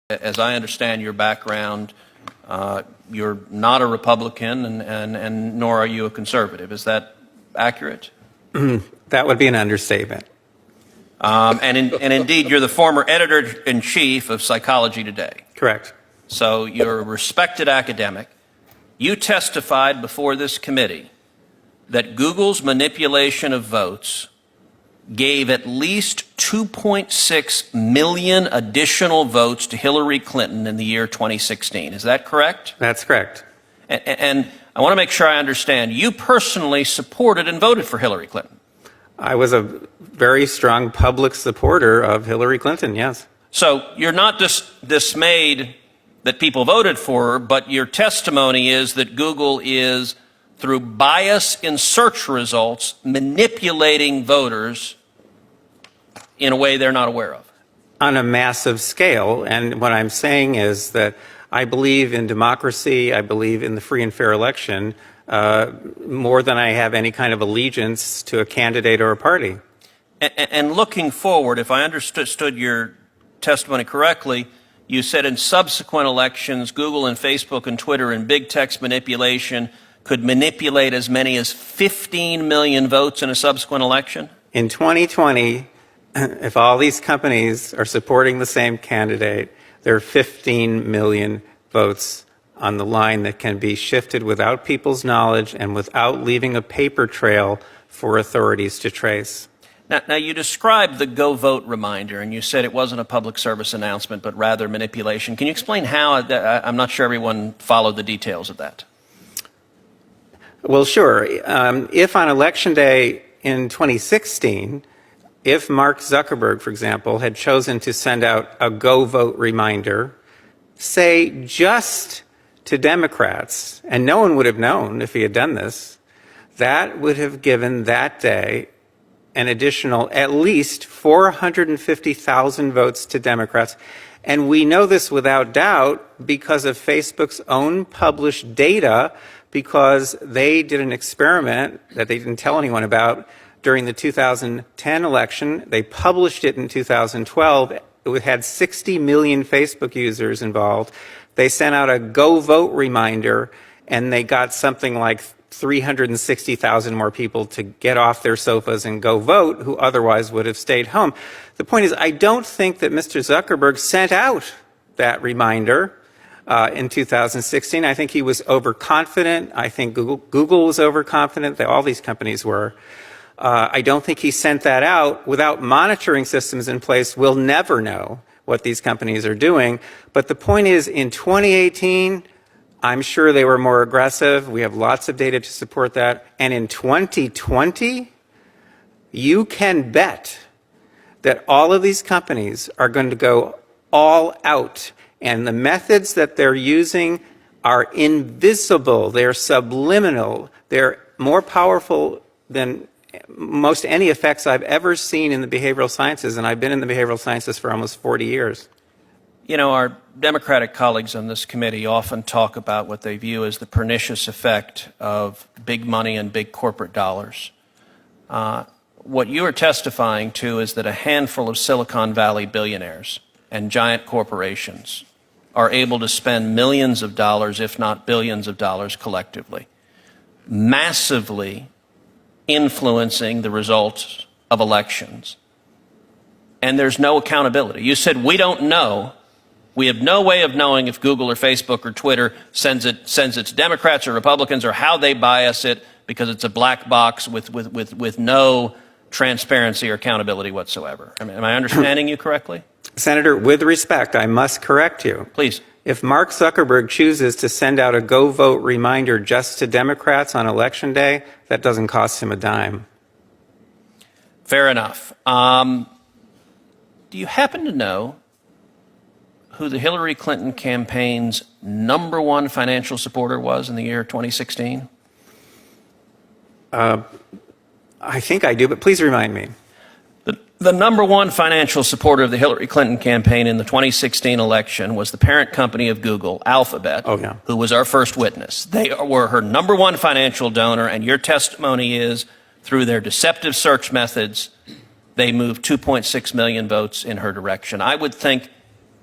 As I understand your background, you're not a Republican and nor are you a conservative. Is that accurate? That would be an understatement. And indeed, you're the former editor-in-chief of Psychology Today. Correct. So you're a respected academic. You testified before this committee that Google's manipulation of votes gave at least 2.6 million additional votes to Hillary Clinton in the year 2016. Is that correct? That's correct. And I want to make sure I understand. You personally supported and voted for Hillary Clinton. I was a very strong public supporter of Hillary Clinton, yes. So you're not dismayed that people voted for her, but your testimony is that Google is, through bias in search results, manipulating voters in a way they're not aware of. On a massive scale. And what I'm saying is that I believe in democracy, I believe in the free and fair election, more than I have any kind of allegiance to a candidate or a party. And looking forward, if I understood your testimony correctly, you said in subsequent elections, Google and Facebook and Twitter and big text manipulation could manipulate as many as 15 million votes in a subsequent election? In 2020, if all these companies are supporting the same candidate, there are 15 million votes on the line that can be shifted without people's knowledge and without leaving a paper trail for authorities to trace. Now, you described the Go Vote reminder, and you said it wasn't a public service announcement, but rather manipulation. Can you explain how? I'm not sure everyone followed the details of that. Well, sure. If on Election Day in 2016, if Mark Zuckerberg, for example, had chosen to send out a Go Vote reminder, say just to Democrats, and no one would have known if he had done this, that would have given that day an additional at least 450,000 votes to Democrats. And we know this without doubt because of Facebook's own published data, because they did an experiment that they didn't tell anyone about during the 2010 election. They published it in 2012. It had 60 million Facebook users involved. They sent out a Go Vote reminder, and they got something like 360,000 more people to get off their sofas and go vote who otherwise would have stayed home. The point is, I don't think that Mr. Zuckerberg sent out that reminder in 2016. I think he was overconfident. I think Google was overconfident. All these companies were. I don't think he sent that out. Without monitoring systems in place, we'll never know what these companies are doing. But the point is, in 2018, I'm sure they were more aggressive. We have lots of data to support that. And in 2020, you can bet that all of these companies are going to go all out. And the methods that they're using are invisible. They're subliminal. They're more powerful than most any effects I've ever seen in the behavioral sciences. And I've been in the behavioral sciences for almost 40 years. You know, our Democratic colleagues on this committee often talk about what they view as the pernicious effect of big money and big corporate dollars. What you are testifying to is that a handful of Silicon Valley billionaires and giant corporations are able to spend millions of dollars, if not billions of dollars collectively, massively influencing the results of elections. And there's no accountability. You said, we don't know. We have no way of knowing if Google or Facebook or Twitter sends it to Democrats or Republicans, or how they bias it, because it's a black box with no transparency or accountability whatsoever. Am I understanding you correctly? Senator, with respect, I must correct you. Please. If Mark Zuckerberg chooses to send out a Go Vote reminder just to Democrats on Election Day, that doesn't cost him a dime. Fair enough. Do you happen to know who the Hillary Clinton campaign's #1 financial supporter was in the year 2016? I think I do, but please remind me. The #1 financial supporter of the Hillary Clinton campaign in the 2016 election was the parent company of Google, Alphabet, who was our first witness. They were her #1 financial donor, and your testimony is, through their deceptive search methods, they moved 2.6 million votes in her direction. I would think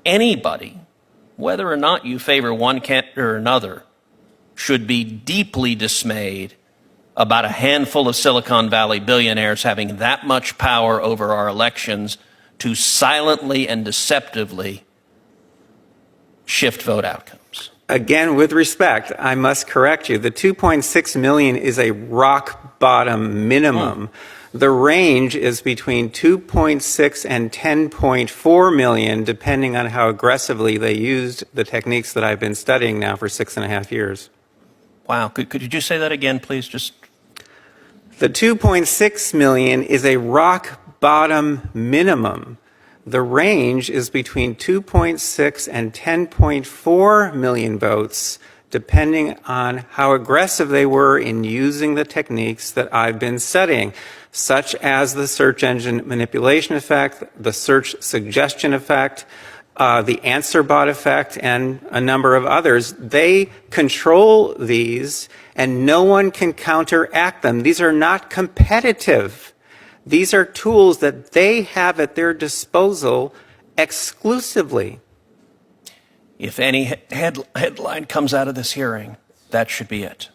anybody whether or not you favor one candidate or another, should be deeply dismayed about a handful of Silicon Valley billionaires having that much power over our elections to silently and deceptively shift vote outcomes. Again, with respect, I must correct you. The 2.6 million is a rock bottom minimum. The range is between 2.6 and 10.4 million, depending on how aggressively they used the techniques that I've been studying now for 6.5 years. Wow. Could you just say that again, please? Just The 2.6 million is a rock bottom minimum. The range is between 2.6 and 10.4 million votes, depending on how aggressive they were in using the techniques that I've been studying, such as the search engine manipulation effect, the search suggestion effect, the answer bot effect, and a number of others. They control these, and no one can counteract them. These are not competitive. These are tools that they have at their disposal exclusively. if any headline comes out of this hearing, that should be it.